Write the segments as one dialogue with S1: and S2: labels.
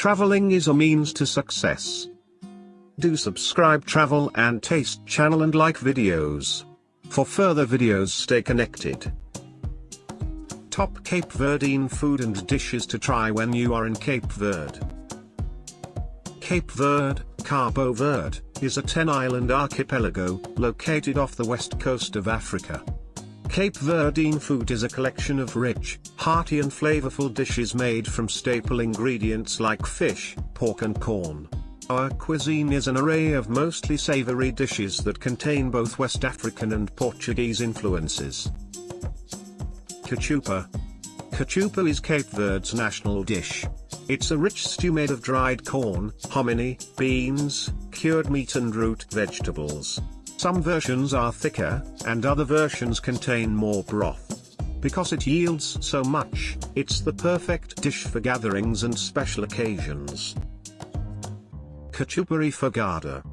S1: Traveling is a means to success. Do subscribe Travel and Taste channel and like videos. For further videos, stay connected. Top Cape Verdean food and dishes to try when you are in Cape Verde. Cape Verde, Cabo Verde, is a 10-island archipelago, located off the west coast of Africa. Cape Verdean food is a collection of rich, hearty and flavorful dishes made from staple ingredients like fish, pork and corn. Our cuisine is an array of mostly savory dishes that contain both West African and Portuguese influences. Cachupa. Cachupa is Cape Verde's national dish. It's a rich stew made of dried corn, hominy, beans, cured meat and root vegetables. Some versions are thicker, and other versions contain more broth. Because it yields so much, it's the perfect dish for gatherings and special occasions. Cachupa refogada.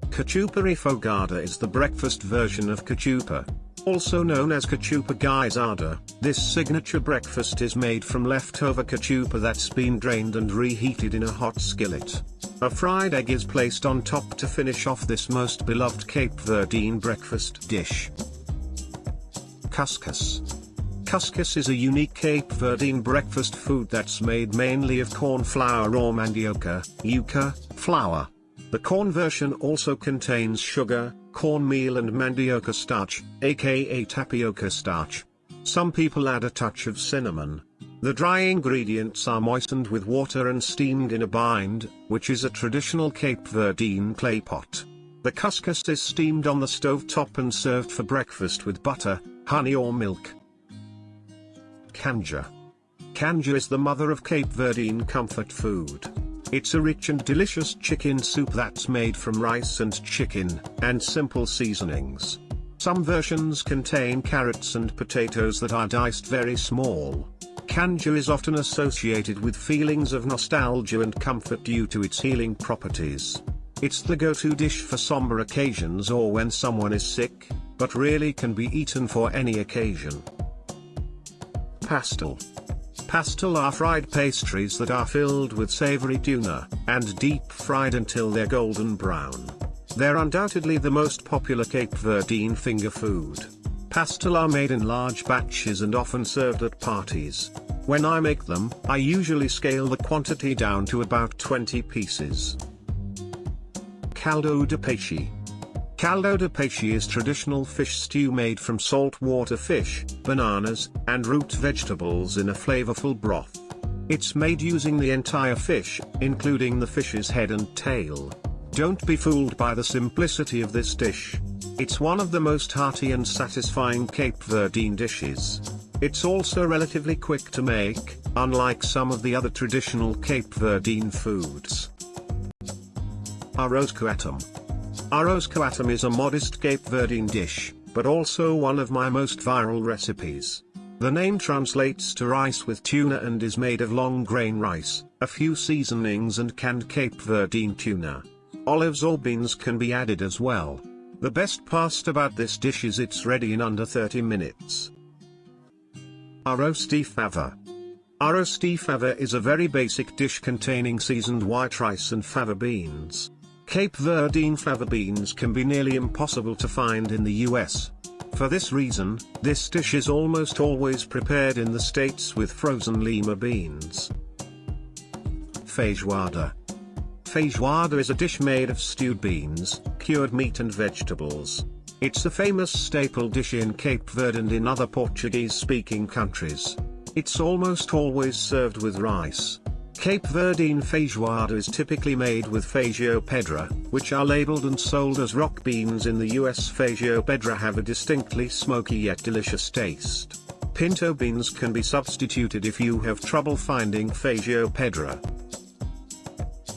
S1: Cachupa refogada is the breakfast version of cachupa. Also known as cachupa guisada, this signature breakfast is made from leftover cachupa that's been drained and reheated in a hot skillet. A fried egg is placed on top to finish off this most beloved Cape Verdean breakfast dish. Cuscus. Cuscus is a unique Cape Verdean breakfast food that's made mainly of corn flour or mandioca, yuca, flour. The corn version also contains sugar, cornmeal and mandioca starch, aka tapioca starch. Some people add a touch of cinnamon. The dry ingredients are moistened with water and steamed in a bind, which is a traditional Cape Verdean clay pot. The cuscus is steamed on the stove top and served for breakfast with butter, honey or milk. Canja. Canja is the mother of Cape Verdean comfort food. It's a rich and delicious chicken soup that's made from rice and chicken, and simple seasonings. Some versions contain carrots and potatoes that are diced very small. Canja is often associated with feelings of nostalgia and comfort due to its healing properties. It's the go-to dish for somber occasions or when someone is sick, but really can be eaten for any occasion. Pastel. Pastel are fried pastries that are filled with savory tuna, and deep-fried until they're golden brown. They're undoubtedly the most popular Cape Verdean finger food. Pastel are made in large batches and often served at parties. When I make them, I usually scale the quantity down to about 20 pieces. Caldo de peixe. Caldo de peixe is traditional fish stew made from saltwater fish, bananas, and root vegetables in a flavorful broth. It's made using the entire fish, including the fish's head and tail. Don't be fooled by the simplicity of this dish. It's one of the most hearty and satisfying Cape Verdean dishes. It's also relatively quick to make, unlike some of the other traditional Cape Verdean foods. Arroz'd. Arroz'd is a modest Cape Verdean dish, but also one of my most viral recipes. The name translates to rice with tuna and is made of long grain rice, a few seasonings and canned Cape Verdean tuna. Olives or beans can be added as well. The best part about this dish is it's ready in under 30 minutes. Arroz'd fava. Arroz'd fava is a very basic dish containing seasoned white rice and fava beans. Cape Verdean fava beans can be nearly impossible to find in the US. For this reason, this dish is almost always prepared in the States with frozen lima beans. Feijoada. Feijoada is a dish made of stewed beans, cured meat and vegetables. It's a famous staple dish in Cape Verde and in other Portuguese-speaking countries. It's almost always served with rice. Cape Verdean feijoada is typically made with feijão pedra, which are labeled and sold as rock beans in the US. Feijão pedra have a distinctly smoky yet delicious taste. Pinto beans can be substituted if you have trouble finding feijão pedra.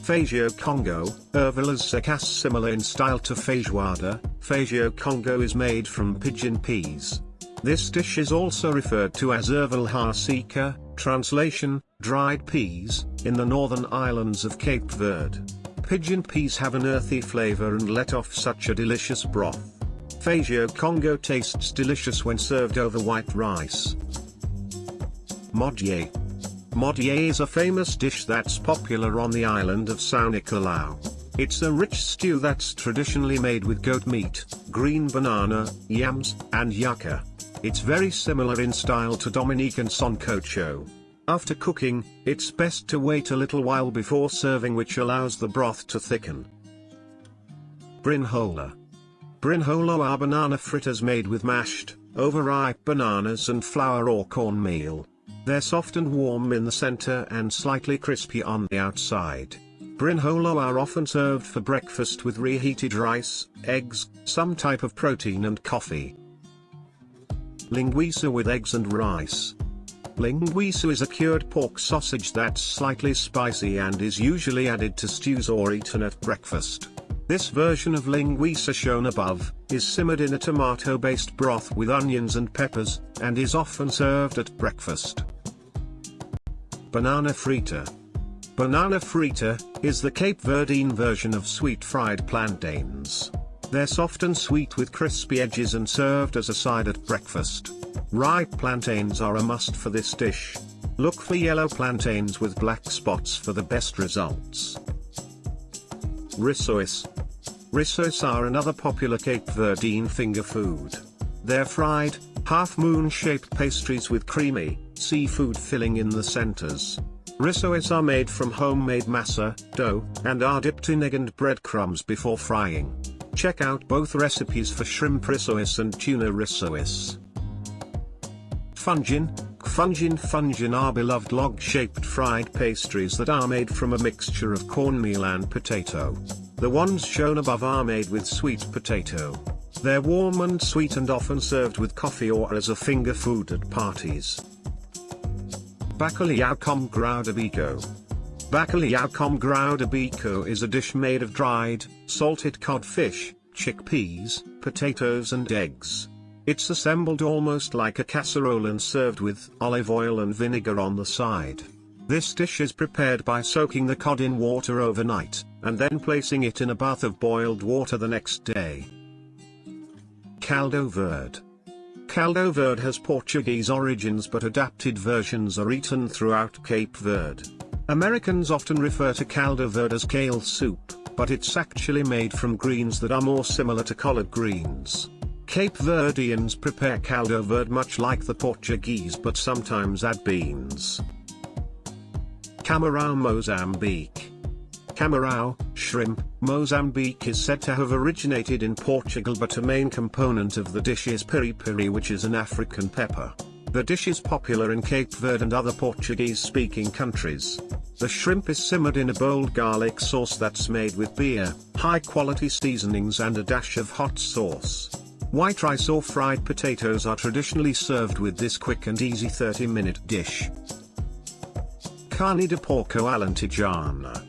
S1: Feijão congo, ervilhas secas similar in style to feijoada. Feijão congo is made from pigeon peas. This dish is also referred to as ervilha seca, translation, dried peas, in the northern islands of Cape Verde. Pigeon peas have an earthy flavor and let off such a delicious broth. Feijão congo tastes delicious when served over white rice. Modje. Modje is a famous dish that's popular on the island of São Nicolau. It's a rich stew that's traditionally made with goat meat, green banana, yams, and yucca. It's very similar in style to Dominican sancocho. After cooking, it's best to wait a little while before serving, which allows the broth to thicken. Brinhola. Brinhola are banana fritters made with mashed, overripe bananas and flour or cornmeal. They're soft and warm in the center and slightly crispy on the outside. Brinhola are often served for breakfast with reheated rice, eggs, some type of protein and coffee. Linguiça with eggs and rice. Linguiça is a cured pork sausage that's slightly spicy and is usually added to stews or eaten at breakfast. This version of linguiça shown above is simmered in a tomato-based broth with onions and peppers, and is often served at breakfast. Banana frita. Banana frita is the Cape Verdean version of sweet fried plantains. They're soft and sweet with crispy edges and served as a side at breakfast. Ripe plantains are a must for this dish. Look for yellow plantains with black spots for the best results. Rissois. Rissois are another popular Cape Verdean finger food. They're fried, half-moon-shaped pastries with creamy, seafood filling in the centers. Rissois are made from homemade masa, dough, and are dipped in egg and breadcrumbs before frying. Check out both recipes for shrimp rissois and tuna rissois. Fungine. Fungine are beloved log-shaped fried pastries that are made from a mixture of cornmeal and potato. The ones shown above are made with sweet potato. They're warm and sweet and often served with coffee or as a finger food at parties. Bacalhau com grao de bico. Bacalhau com grao de bico is a dish made of dried, salted codfish, chickpeas, potatoes and eggs. It's assembled almost like a casserole and served with olive oil and vinegar on the side. This dish is prepared by soaking the cod in water overnight, and then placing it in a bath of boiled water the next day. Caldo Verde. Caldo Verde has Portuguese origins, but adapted versions are eaten throughout Cape Verde. Americans often refer to Caldo Verde as kale soup, but it's actually made from greens that are more similar to collard greens. Cape Verdeans prepare Caldo Verde much like the Portuguese but sometimes add beans. Camarão Mozambique. Camarão, shrimp, Mozambique is said to have originated in Portugal, but a main component of the dish is piri-piri, which is an African pepper. The dish is popular in Cape Verde and other Portuguese-speaking countries. The shrimp is simmered in a bold garlic sauce that's made with beer, high-quality seasonings and a dash of hot sauce. White rice or fried potatoes are traditionally served with this quick and easy 30-minute dish. Carne de Porco Alentajana.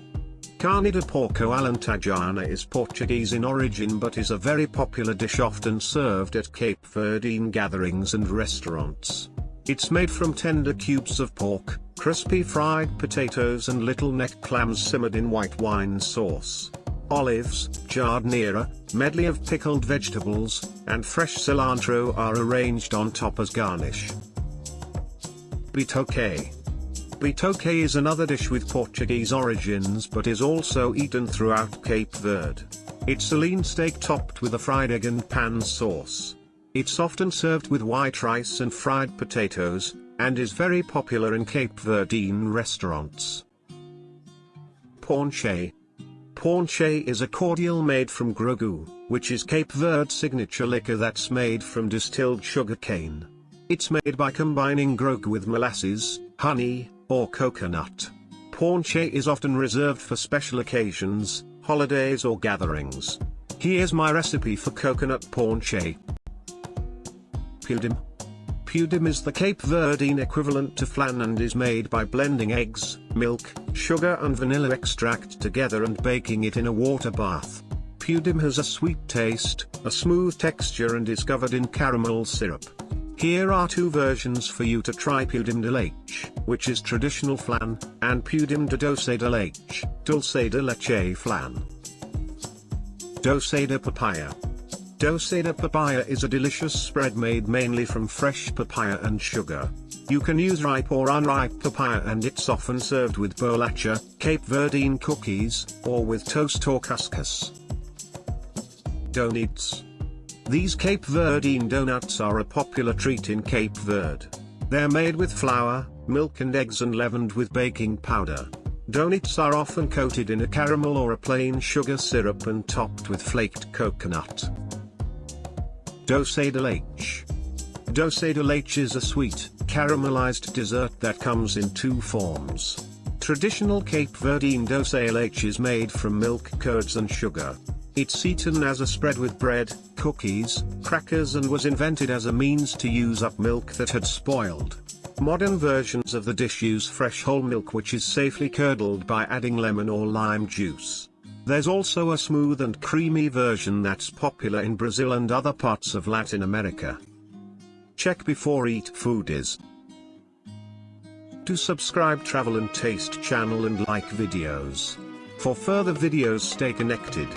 S1: Carne de Porco Alentajana is Portuguese in origin but is a very popular dish often served at Cape Verdean gatherings and restaurants. It's made from tender cubes of pork, crispy fried potatoes and little neck clams simmered in white wine sauce. Olives, giardiniera, medley of pickled vegetables, and fresh cilantro are arranged on top as garnish. Bitoque. Bitoque is another dish with Portuguese origins but is also eaten throughout Cape Verde. It's a lean steak topped with a fried egg and pan sauce. It's often served with white rice and fried potatoes, and is very popular in Cape Verdean restaurants. Ponche. Ponche is a cordial made from grao, which is Cape Verde's signature liquor that's made from distilled sugarcane. It's made by combining grao with molasses, honey, or coconut. Ponche is often reserved for special occasions, holidays or gatherings. Here's my recipe for coconut ponche. Pudim. Pudim is the Cape Verdean equivalent to flan and is made by blending eggs, milk, sugar and vanilla extract together and baking it in a water bath. Pudim has a sweet taste, a smooth texture and is covered in caramel syrup. Here are two versions for you to try: pudim de leche, which is traditional flan, and pudim de doce de leche, dulce de leche flan. Doce de papaya. Doce de papaya is a delicious spread made mainly from fresh papaya and sugar. You can use ripe or unripe papaya, and it's often served with bolacha, Cape Verdean cookies, or with toast or couscous. Donuts. These Cape Verdean donuts are a popular treat in Cape Verde. They're made with flour, milk and eggs and leavened with baking powder. Donuts are often coated in a caramel or a plain sugar syrup and topped with flaked coconut. Doce de leche. Doce de leche is a sweet, caramelized dessert that comes in two forms. Traditional Cape Verdean doce de leche is made from milk, curds and sugar. It's eaten as a spread with bread, cookies, crackers, and was invented as a means to use up milk that had spoiled. Modern versions of the dish use fresh whole milk, which is safely curdled by adding lemon or lime juice. There's also a smooth and creamy version that's popular in Brazil and other parts of Latin America. Check before eat foodies. To subscribe Travel and Taste channel and like videos. For further videos, stay connected.